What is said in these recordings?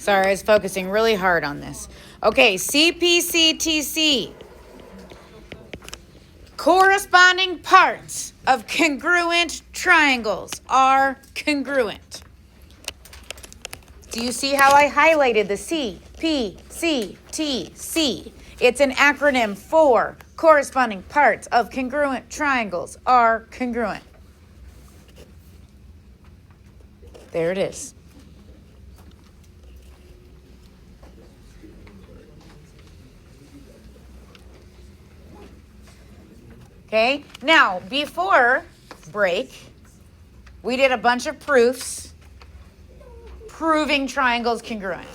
Sorry, I was focusing really hard on this. Okay, Cpctc. Corresponding parts of congruent triangles are congruent. Do you see how I highlighted the Cpctc? It's an acronym for corresponding parts of congruent triangles are congruent. There it is. Okay, now before break, we did a bunch of proofs proving triangles congruent.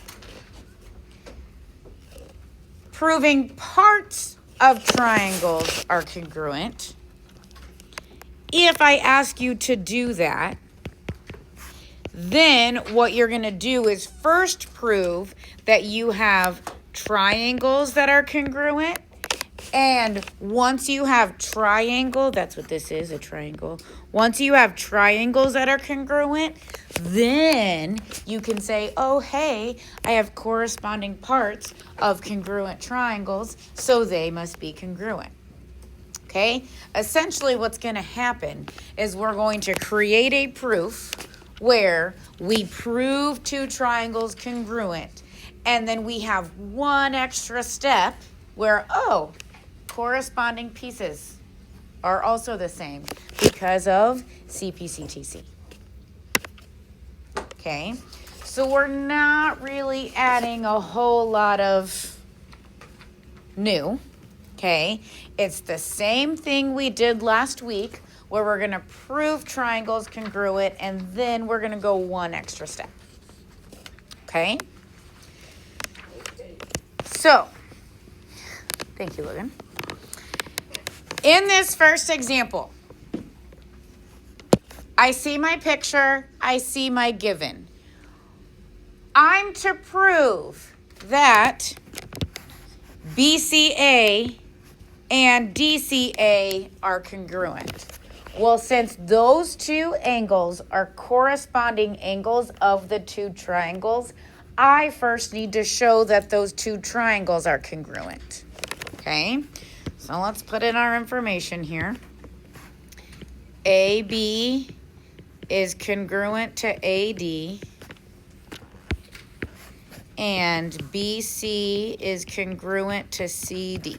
Proving parts of triangles are congruent. If I ask you to do that, then what you're going to do is first prove that you have triangles that are congruent. And once you have triangle, that's what this is, a triangle. Once you have triangles that are congruent, then you can say, oh, hey, I have corresponding parts of congruent triangles, so they must be congruent. Okay? Essentially, what's going to happen is we're going to create a proof where we prove two triangles congruent, and then we have one extra step where, oh, corresponding pieces are also the same because of Cpctc. Okay, so we're not really adding a whole lot of new. Okay, it's the same thing we did last week where we're going to prove triangles congruent and then we're going to go one extra step. Okay, so thank you, Logan. In this first example, I see my picture, I see my given. I'm to prove that BCA and DCA are congruent. Well, since those two angles are corresponding angles of the two triangles, I first need to show that those two triangles are congruent. Okay? So let's put in our information here. AB is congruent to AD, and BC is congruent to CD.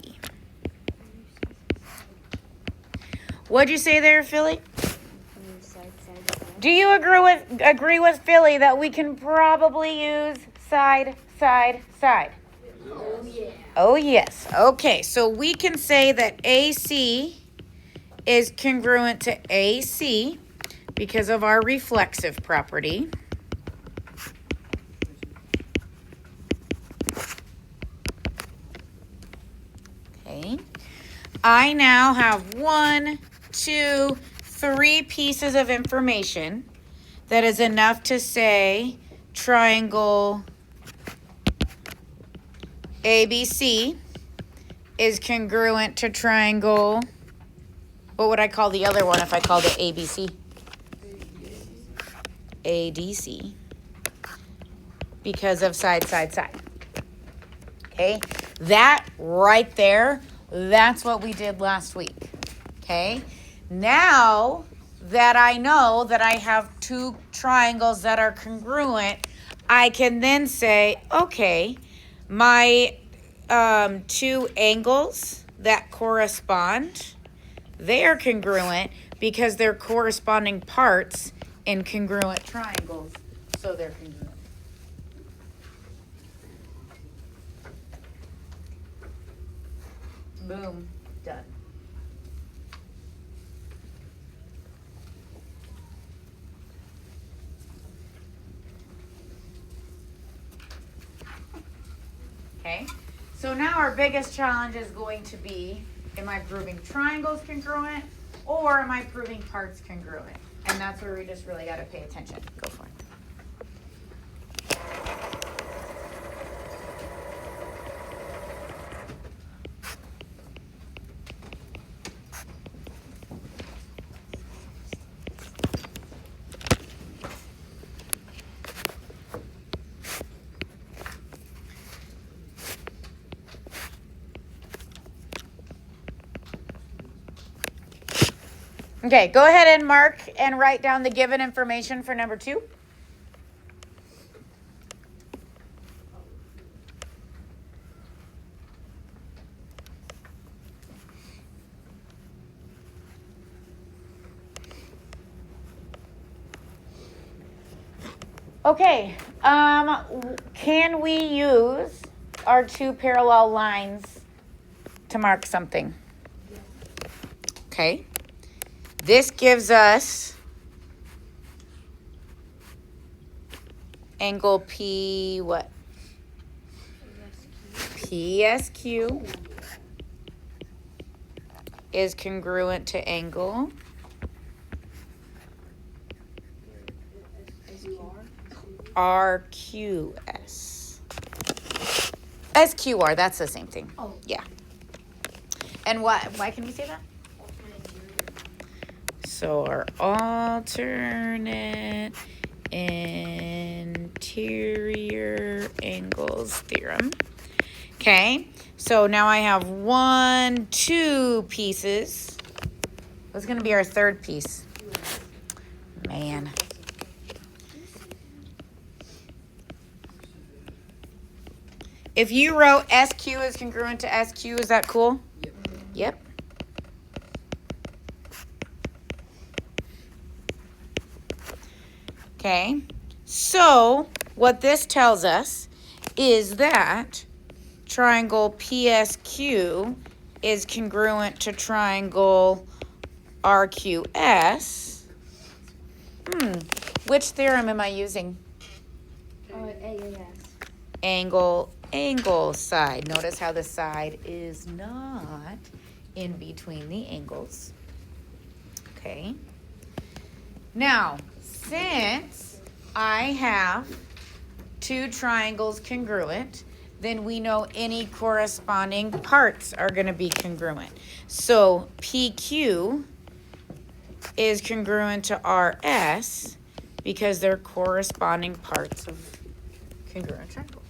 What'd you say there, Philly? Do you agree with Philly that we can probably use side, side, side? Oh, yeah. Oh, yes. Okay, so we can say that AC is congruent to AC because of our reflexive property. Okay. I now have 1, 2, 3 pieces of information that is enough to say triangle ABC is congruent to triangle, what would I call the other one if I called it ABC? ADC, because of side, side, side. Okay, that right there, that's what we did last week. Okay, now that I know that I have two triangles that are congruent, I can then say, okay, my two angles that correspond, they are congruent because they're corresponding parts in congruent triangles, so they're congruent. Boom, done. Okay, so now our biggest challenge is going to be, am I proving triangles congruent or am I proving parts congruent? And that's where we just really got to pay attention. Go for it. Okay, go ahead and mark and write down the given information for number 2. Okay, can we use our 2 parallel lines to mark something? Okay, this gives us angle P what? PSQ is congruent to angle RQS. SQR, that's the same thing. Oh. Yeah. And why can we say that? So our alternate interior angles theorem. Okay, so now I have 1, 2 pieces. What's going to be our third piece? Man. If you wrote SQ is congruent to SQ, is that cool? Yep. Okay, so what this tells us is that triangle PSQ is congruent to triangle RQS. Which theorem am I using? AAS. Angle side. Notice how the side is not in between the angles. Okay. Now, since I have 2 triangles congruent, then we know any corresponding parts are going to be congruent. So PQ is congruent to RS because they're corresponding parts of congruent triangles.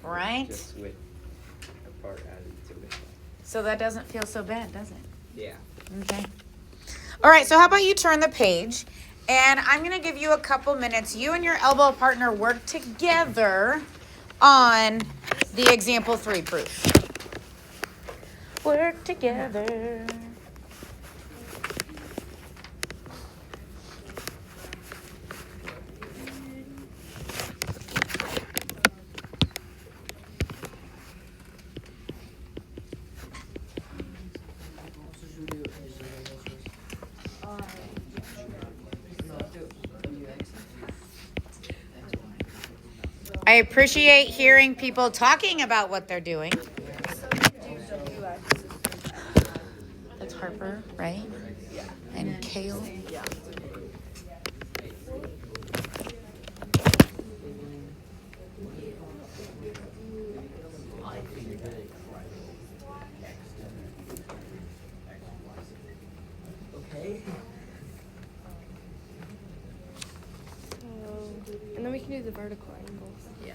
Right? Just with a part added to it. So that doesn't feel so bad, does it? Yeah. Okay. All right, so how about you turn the page, and I'm going to give you a couple minutes. You and your elbow partner work together on the example 3 proof. Work together. I appreciate hearing people talking about what they're doing. That's Harper, right? Yeah. And Kale. Yeah. Okay. And then we can do the vertical angles. Yeah.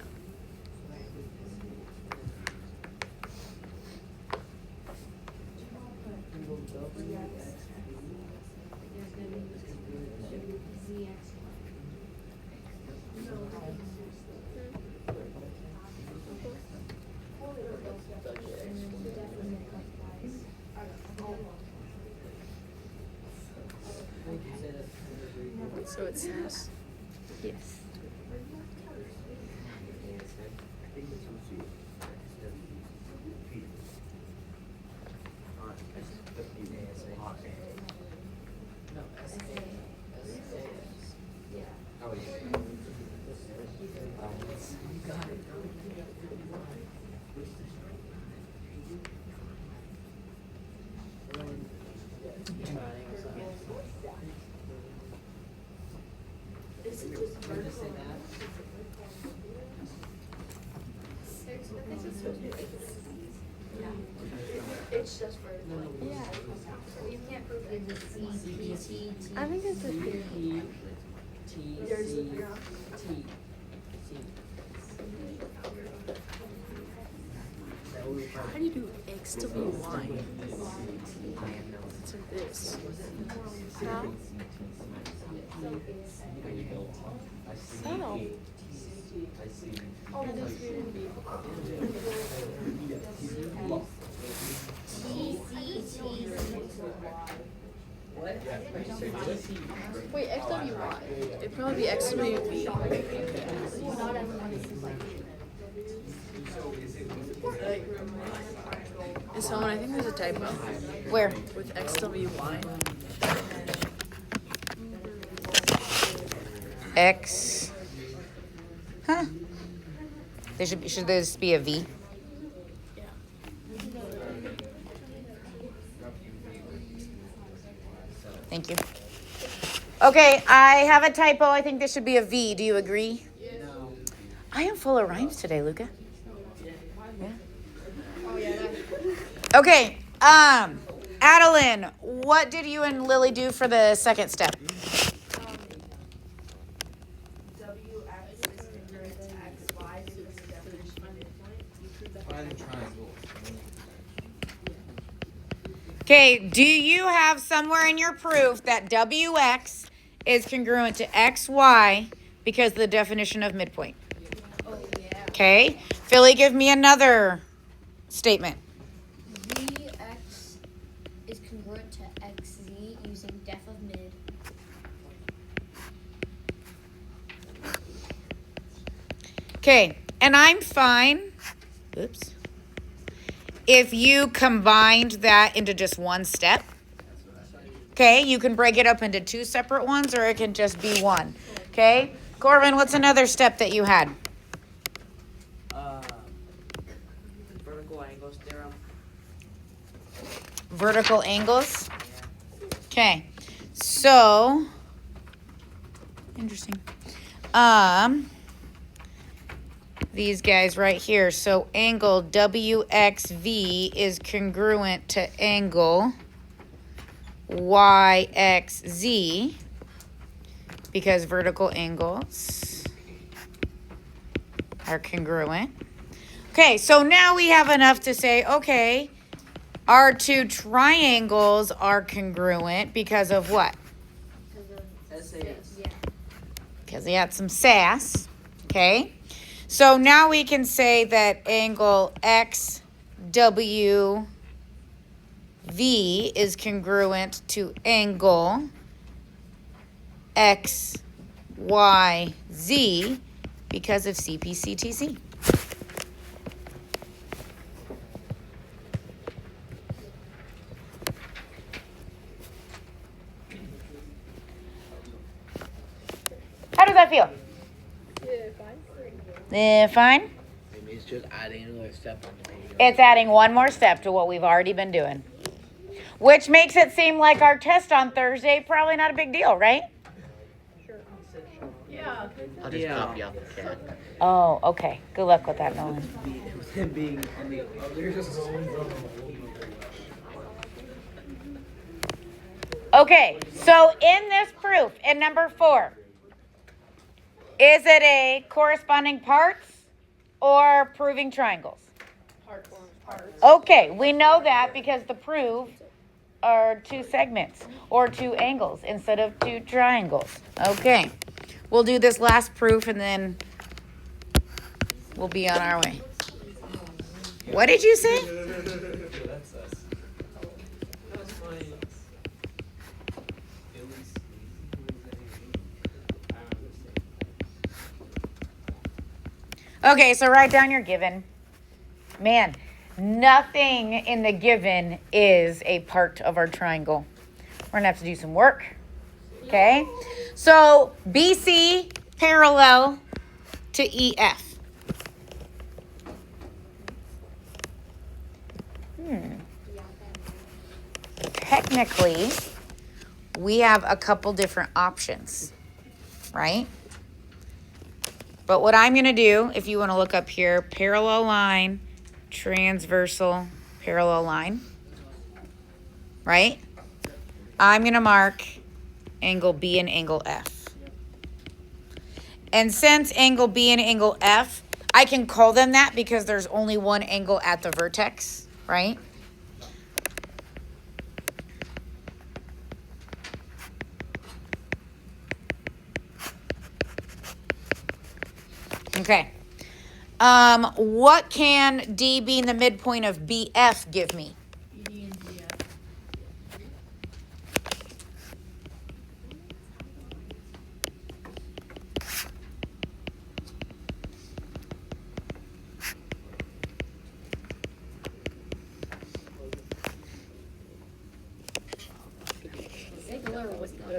So it says. Yes. It's just vertical. Yeah. You can't prove it. I think it's a theory. How do you do X to be Y? It's like this. How? Subtle. Wait, XWY. It'd probably be XWV. And someone, I think there's a typo Where? with XWY. X. Huh. Should this be a V? Yeah. Thank you. Okay, I have a typo. I think this should be a V. Do you agree? No. I am full of rhymes today, Luca. Yeah. Okay, Adeline, what did you and Lily do for the second step? Find the triangle. Okay, do you have somewhere in your proof that WX is congruent to XY because of the definition of midpoint? Oh, yeah. Okay, Philly, give me another statement. Vx is congruent to xz using def of mid. Okay, and I'm fine. Oops. If you combined that into just one step. Okay, you can break it up into two separate ones or it can just be one. Okay, Corbin, what's another step that you had? Vertical angles theorem. Vertical angles. Okay, so interesting. These guys right here. So angle WXV is congruent to angle YXZ because vertical angles are congruent. Okay, so now we have enough to say, okay, our two triangles are congruent because of what? SAS. Yeah. Because they had some sass. Okay. So now we can say that angle XWV is congruent to angle XYZ because of Cpctc. How does that feel? Fine? Maybe it's just adding another step on the page. It's adding one more step to what we've already been doing. Which makes it seem like our test on Thursday, probably not a big deal, right? Yeah. I'll just copy out the cat. Oh, okay. Good luck with that, Nolan. With him being on the others. Okay, so in this proof, in number 4, is it a corresponding parts or proving triangles? Parts. Okay, we know that because the proof are two segments or two angles instead of two triangles. Okay, we'll do this last proof and then we'll be on our way. What did you say? That's us. That was funny. Okay, so write down your given. Man, nothing in the given is a part of our triangle. We're gonna have to do some work. Okay? So BC parallel to EF. Technically, we have a couple different options, right? But what I'm going to do, if you want to look up here, parallel line, transversal, parallel line, right? I'm going to mark angle B and angle F. And since angle B and angle F, I can call them that because there's only one angle at the vertex, right? Okay. What can D being the midpoint of BF give me? ED and GF. Ziegler was not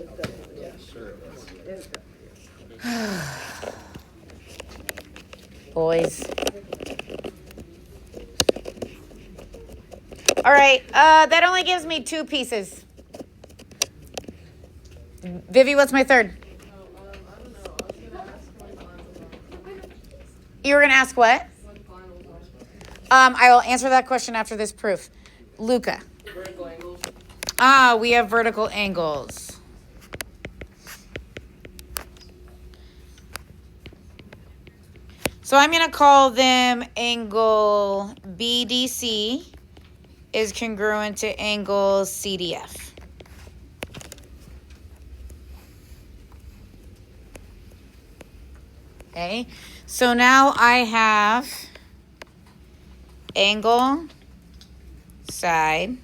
Yeah, sure. Boys. All right, that only gives me 2 pieces. Vivi, what's my third? You were gonna ask what? I will answer that question after this proof. Luca. Vertical angles. Ah, we have vertical angles. So I'm going to call them angle BDC is congruent to angle CDF. Okay, so now I have angle, side,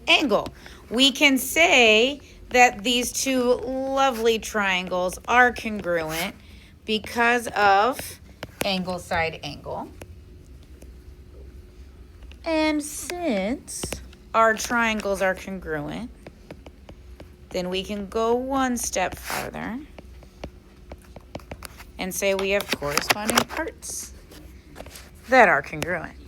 angle. We can say that these 2 lovely triangles are congruent because of angle, side, angle. And since our triangles are congruent, then we can go one step farther and say we have corresponding parts that are congruent.